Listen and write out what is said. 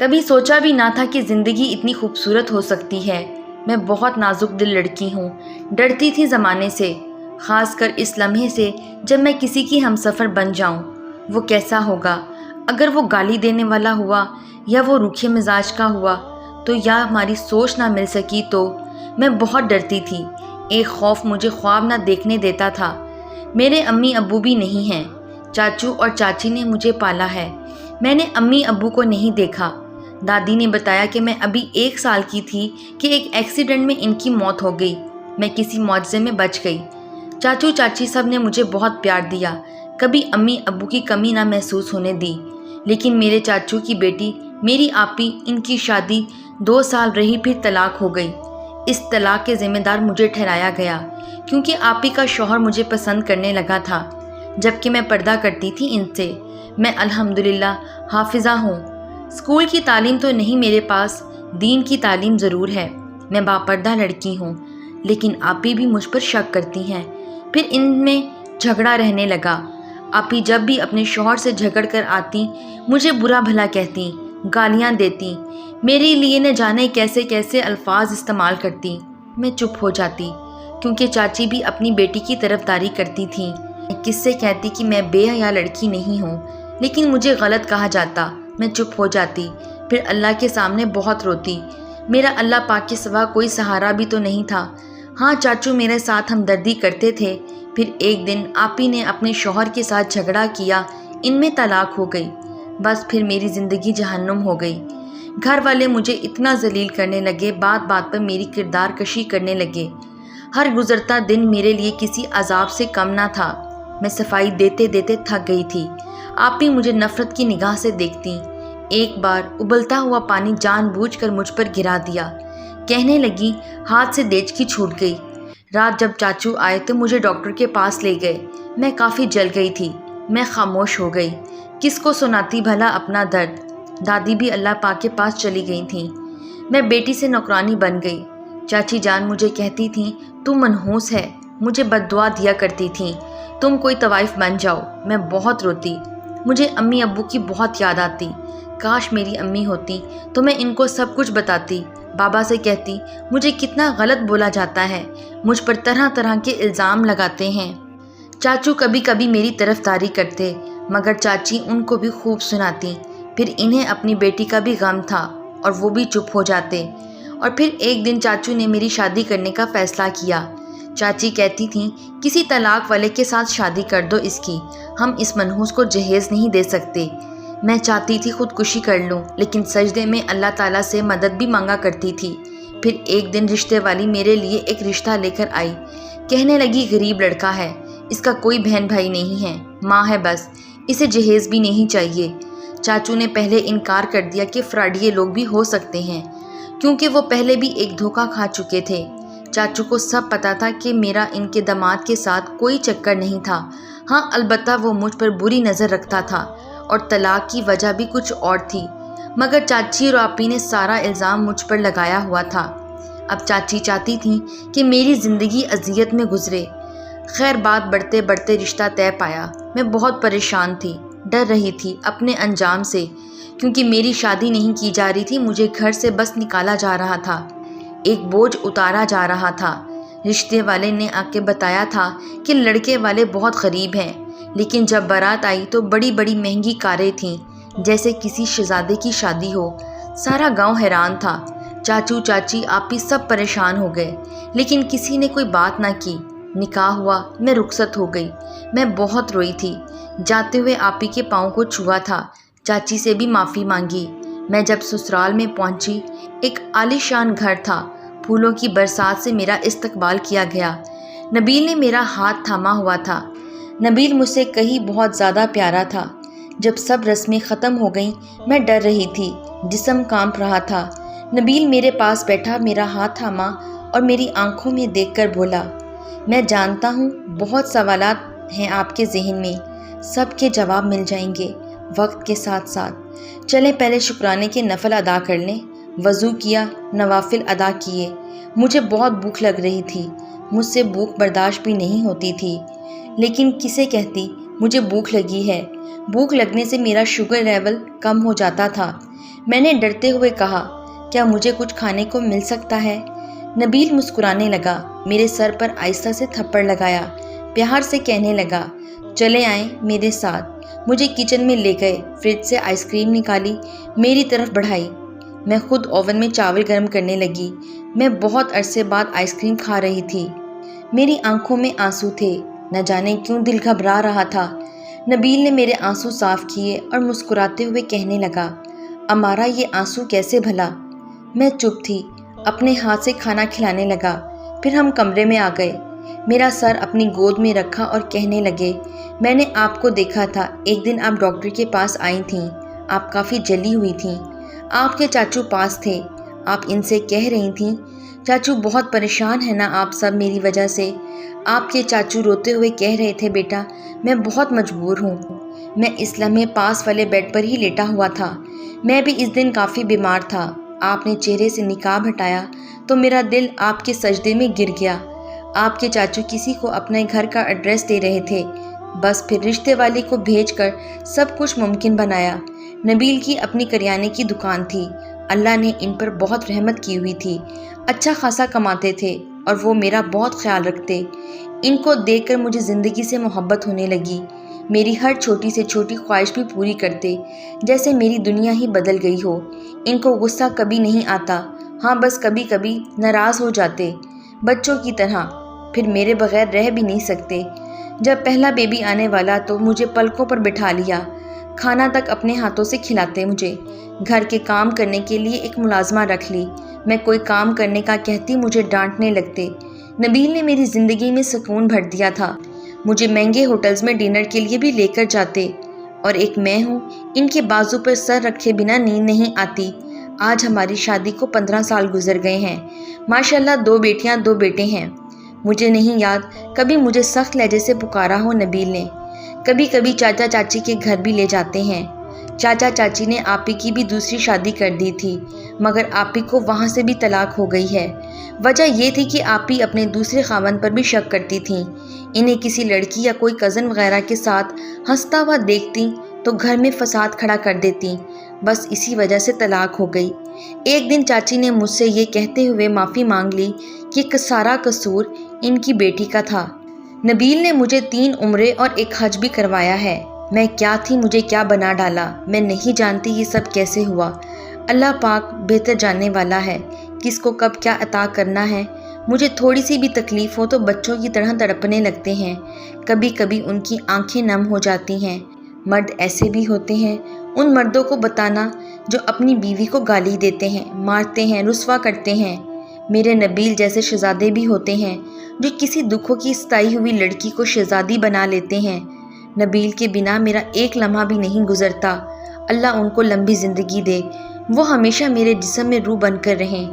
کبھی سوچا بھی نہ تھا کہ زندگی اتنی خوبصورت ہو سکتی ہے۔ میں بہت نازک دل لڑکی ہوں، ڈرتی تھی زمانے سے، خاص کر اس لمحے سے جب میں کسی کی ہمسفر بن جاؤں۔ وہ کیسا ہوگا؟ اگر وہ گالی دینے والا ہوا یا وہ روکھے مزاج کا ہوا تو، یا ہماری سوچ نہ مل سکی تو۔ میں بہت ڈرتی تھی، ایک خوف مجھے خواب نہ دیکھنے دیتا تھا۔ میرے امی ابو بھی نہیں ہیں، چاچو اور چاچی نے مجھے پالا ہے، میں نے امی ابو کو نہیں دیکھا۔ دادی نے بتایا کہ میں ابھی 1 سال کی تھی کہ ایک ایکسیڈنٹ میں ان کی موت ہو گئی، میں کسی معجزے میں بچ گئی۔ چاچو چاچی سب نے مجھے بہت پیار دیا، کبھی امی ابو کی کمی نہ محسوس ہونے دی۔ لیکن میرے چاچو کی بیٹی میری آپی، ان کی شادی 2 سال رہی پھر طلاق ہو گئی۔ اس طلاق کے ذمہ دار مجھے ٹھہرایا گیا کیونکہ آپی کا شوہر مجھے پسند کرنے لگا تھا، جبکہ میں پردہ کرتی تھی ان سے۔ میں الحمدللہ حافظہ ہوں، اسکول کی تعلیم تو نہیں میرے پاس، دین کی تعلیم ضرور ہے۔ میں باپردہ لڑکی ہوں، لیکن آپی بھی مجھ پر شک کرتی ہیں۔ پھر ان میں جھگڑا رہنے لگا۔ آپی جب بھی اپنے شوہر سے جھگڑ کر آتی، مجھے برا بھلا کہتی، گالیاں دیتی، میرے لیے نہ جانے کیسے کیسے الفاظ استعمال کرتی۔ میں چپ ہو جاتی کیونکہ چاچی بھی اپنی بیٹی کی طرفداری کرتی تھیں۔ میں کس سے کہتی کہ میں بے حیا لڑکی نہیں ہوں، لیکن مجھے غلط کہا جاتا۔ میں چپ ہو جاتی، پھر اللہ کے سامنے بہت روتی۔ میرا اللہ پاک کے سوا کوئی سہارا بھی تو نہیں تھا۔ ہاں، چاچو میرے ساتھ ہمدردی کرتے تھے۔ پھر ایک دن آپی نے اپنے شوہر کے ساتھ جھگڑا کیا، ان میں طلاق ہو گئی۔ بس پھر میری زندگی جہنم ہو گئی۔ گھر والے مجھے اتنا ذلیل کرنے لگے، بات بات پر میری کردار کشی کرنے لگے۔ ہر گزرتا دن میرے لیے کسی عذاب سے کم نہ تھا۔ میں صفائی دیتے دیتے تھک گئی تھی۔ آپی مجھے نفرت کی نگاہ سے دیکھتی۔ ایک بار ابلتا ہوا پانی جان بوجھ کر مجھ پر گرا دیا، کہنے لگی ہاتھ سے دیچکی چھوٹ گئی۔ رات جب چاچو آئے تو مجھے ڈاکٹر کے پاس لے گئے۔ میں کافی جل گئی تھی، میں خاموش ہو گئی۔ کس کو سناتی بھلا اپنا درد؟ دادی بھی اللہ پاک کے پاس چلی گئی تھیں۔ میں بیٹی سے نوکرانی بن گئی۔ چاچی جان مجھے کہتی تھیں تم منحوس ہے، مجھے بد دعا دیا کرتی تھیں، تم کوئی طوائف بن جاؤ۔ میں بہت روتی، مجھے امی ابو کی بہت یاد آتی۔ کاش میری امی ہوتی تو میں ان کو سب کچھ بتاتی۔ بابا سے کہتی مجھے کتنا غلط بولا جاتا ہے، مجھ پر طرح طرح کے الزام لگاتے ہیں۔ چاچو کبھی کبھی میری طرفداری کرتے، مگر چاچی ان کو بھی خوب سناتی۔ پھر انہیں اپنی بیٹی کا بھی غم تھا اور وہ بھی چپ ہو جاتے۔ اور پھر ایک دن چاچو نے میری شادی کرنے کا فیصلہ کیا۔ چاچی کہتی تھیں کسی طلاق والے کے ساتھ شادی کر دو اس کی، ہم اس منحوس کو جہیز نہیں دے سکتے۔ میں چاہتی تھی خودکشی کر لوں، لیکن سجدے میں اللہ تعالیٰ سے مدد بھی مانگا کرتی تھی۔ پھر ایک دن رشتے والی میرے لیے ایک رشتہ لے کر آئی، کہنے لگی غریب لڑکا ہے، اس کا کوئی بہن بھائی نہیں ہے، ماں ہے بس، اسے جہیز بھی نہیں چاہیے۔ چاچو نے پہلے انکار کر دیا کہ فراڈیے لوگ بھی ہو سکتے ہیں، کیونکہ وہ پہلے بھی ایک دھوکہ کھا چکے تھے۔ چاچو کو سب پتا تھا کہ میرا ان کے داماد کے ساتھ کوئی چکر نہیں تھا۔ ہاں، البتہ وہ مجھ پر بری نظر رکھتا تھا اور طلاق کی وجہ بھی کچھ اور تھی، مگر چاچی اور آپی نے سارا الزام مجھ پر لگایا ہوا تھا۔ اب چاچی چاہتی تھیں کہ میری زندگی اذیت میں گزرے۔ خیر، بات بڑھتے بڑھتے رشتہ طے پایا۔ میں بہت پریشان تھی، ڈر رہی تھی اپنے انجام سے، کیونکہ میری شادی نہیں کی جا رہی تھی، مجھے گھر سے بس نکالا جا رہا تھا، ایک بوجھ اتارا جا رہا تھا۔ رشتے والے نے آ کے بتایا تھا کہ لڑکے والے بہت غریب ہیں، لیکن جب بارات آئی تو بڑی بڑی مہنگی کاریں تھیں، جیسے کسی شہزادے کی شادی ہو۔ سارا گاؤں حیران تھا، چاچو چاچی آپی سب پریشان ہو گئے، لیکن کسی نے کوئی بات نہ کی۔ نکاح ہوا، میں رخصت ہو گئی۔ میں بہت روئی تھی، جاتے ہوئے آپی کے پاؤں کو چھوا تھا، چاچی سے بھی معافی مانگی۔ میں جب سسرال میں پہنچی، ایک عالیشان گھر تھا، پھولوں کی برسات سے میرا استقبال کیا گیا۔ نبیل نے میرا ہاتھ تھاما ہوا تھا۔ نبیل مجھ سے کہیں بہت زیادہ پیارا تھا۔ جب سب رسمیں ختم ہو گئیں، میں ڈر رہی تھی، جسم کانپ رہا تھا۔ نبیل میرے پاس بیٹھا، میرا ہاتھ تھاما اور میری آنکھوں میں دیکھ کر بولا، میں جانتا ہوں بہت سوالات ہیں آپ کے ذہن میں، سب کے جواب مل جائیں گے وقت کے ساتھ ساتھ۔ چلیں پہلے شکرانے کے نفل ادا کر لیں۔ وضو کیا، نوافل ادا کیے۔ مجھے بہت بھوک لگ رہی تھی، مجھ سے بھوک برداشت بھی نہیں ہوتی تھی، لیکن کسے کہتی مجھے بھوک لگی ہے۔ بھوک لگنے سے میرا شوگر لیول کم ہو جاتا تھا۔ میں نے ڈرتے ہوئے کہا، کیا مجھے کچھ کھانے کو مل سکتا ہے؟ نبیل مسکرانے لگا، میرے سر پر آہستہ سے تھپڑ لگایا، پیار سے کہنے لگا، چلے آئیں میرے ساتھ۔ مجھے کچن میں لے گئے، فریج سے آئس کریم نکالی، میری طرف بڑھائی۔ میں خود اوون میں چاول گرم کرنے لگی۔ میں بہت عرصے بعد آئس کریم کھا رہی تھی۔ میری آنکھوں میں آنسو تھے، نہ جانے کیوں دل گھبرا رہا تھا۔ نبیل نے میرے آنسو صاف کیے اور مسکراتے ہوئے کہنے لگا، امارا یہ آنسو کیسے بھلا؟ میں چپ تھی۔ اپنے ہاتھ سے کھانا کھلانے لگا۔ پھر ہم کمرے میں آ گئے۔ میرا سر اپنی گود میں رکھا اور کہنے لگے، میں نے آپ کو دیکھا تھا، ایک دن آپ ڈاکٹر کے پاس آئی تھیں، آپ کافی جلی ہوئی تھیں، آپ کے چاچو پاس تھے، آپ ان سے کہہ رہی تھیں، چاچو بہت پریشان ہیں نا آپ سب میری وجہ سے۔ آپ کے چاچو روتے ہوئے کہہ رہے تھے، بیٹا میں بہت مجبور ہوں۔ میں اس لمحے پاس والے بیڈ پر ہی لیٹا ہوا تھا۔ میں بھی اس دن کافی بیمار تھا۔ آپ نے چہرے سے نقاب ہٹایا تو میرا دل آپ کے سجدے میں گر گیا۔ آپ کے چاچو کسی کو اپنے گھر کا ایڈریس دے رہے تھے، بس پھر رشتے والی کو بھیج کر سب کچھ ممکن بنایا۔ نبیل کی اپنی کریانے کی دکان تھی، اللہ نے ان پر بہت رحمت کی ہوئی تھی، اچھا خاصا کماتے تھے اور وہ میرا بہت خیال رکھتے۔ ان کو دیکھ کر مجھے زندگی سے محبت ہونے لگی۔ میری ہر چھوٹی سے چھوٹی خواہش بھی پوری کرتے، جیسے میری دنیا ہی بدل گئی ہو۔ ان کو غصہ کبھی نہیں آتا، ہاں بس کبھی کبھی ناراض ہو جاتے، بچوں کی طرح، پھر میرے بغیر رہ بھی نہیں سکتے۔ جب پہلا بیبی آنے والا تو مجھے پلکوں پر بٹھا لیا، کھانا تک اپنے ہاتھوں سے کھلاتے مجھے۔ گھر کے کام کرنے کے لیے ایک ملازمہ رکھ لی، میں کوئی کام کرنے کا کہتی مجھے ڈانٹنے لگتے۔ نبیل نے میری زندگی میں سکون بھر دیا تھا، مجھے مہنگے ہوٹلز میں ڈنر کے لیے بھی لے کر جاتے، اور ایک میں ہوں، ان کے بازو پر سر رکھے بنا نیند نہیں آتی۔ آج ہماری شادی کو 15 سال گزر گئے ہیں، ماشاءاللہ 2 بیٹیاں 2 بیٹے ہیں۔ مجھے نہیں یاد کبھی مجھے سخت لہجے سے پکارا ہو نبیل نے۔ کبھی کبھی چاچا چاچی کے گھر بھی لے جاتے ہیں۔ چاچا چاچی نے آپی کی بھی دوسری شادی کر دی تھی، مگر آپی کو وہاں سے بھی طلاق ہو گئی ہے۔ وجہ یہ تھی کہ آپی اپنے دوسرے خاوند پر بھی شک کرتی تھیں، انہیں کسی لڑکی یا کوئی کزن وغیرہ کے ساتھ ہنستا ہوا دیکھتی تو گھر میں فساد کھڑا کر دیتی، بس اسی وجہ سے طلاق ہو گئی۔ ایک دن چاچی نے مجھ سے یہ کہتے ہوئے معافی مانگ لی کہ سارا قصور ان کی بیٹی کا تھا۔ نبیل نے مجھے 3 عمرے اور 1 حج بھی کروایا ہے۔ میں کیا تھی، مجھے کیا بنا ڈالا، میں نہیں جانتی یہ سب کیسے ہوا۔ اللہ پاک بہتر جاننے والا ہے، کس کو کب کیا عطا کرنا ہے۔ مجھے تھوڑی سی بھی تکلیف ہو تو بچوں کی طرح تڑپنے لگتے ہیں، کبھی کبھی ان کی آنکھیں نم ہو جاتی ہیں۔ مرد ایسے بھی ہوتے ہیں، ان مردوں کو بتانا جو اپنی بیوی کو گالی دیتے ہیں، مارتے ہیں، رسوا کرتے ہیں۔ میرے نبیل جیسے شہزادے بھی ہوتے ہیں جو کسی دکھوں کی ستائی ہوئی لڑکی کو شہزادی بنا لیتے ہیں۔ نبیل کے بنا میرا ایک لمحہ بھی نہیں گزرتا۔ اللہ ان کو لمبی زندگی دے، وہ ہمیشہ میرے جسم میں روح بن کر رہیں۔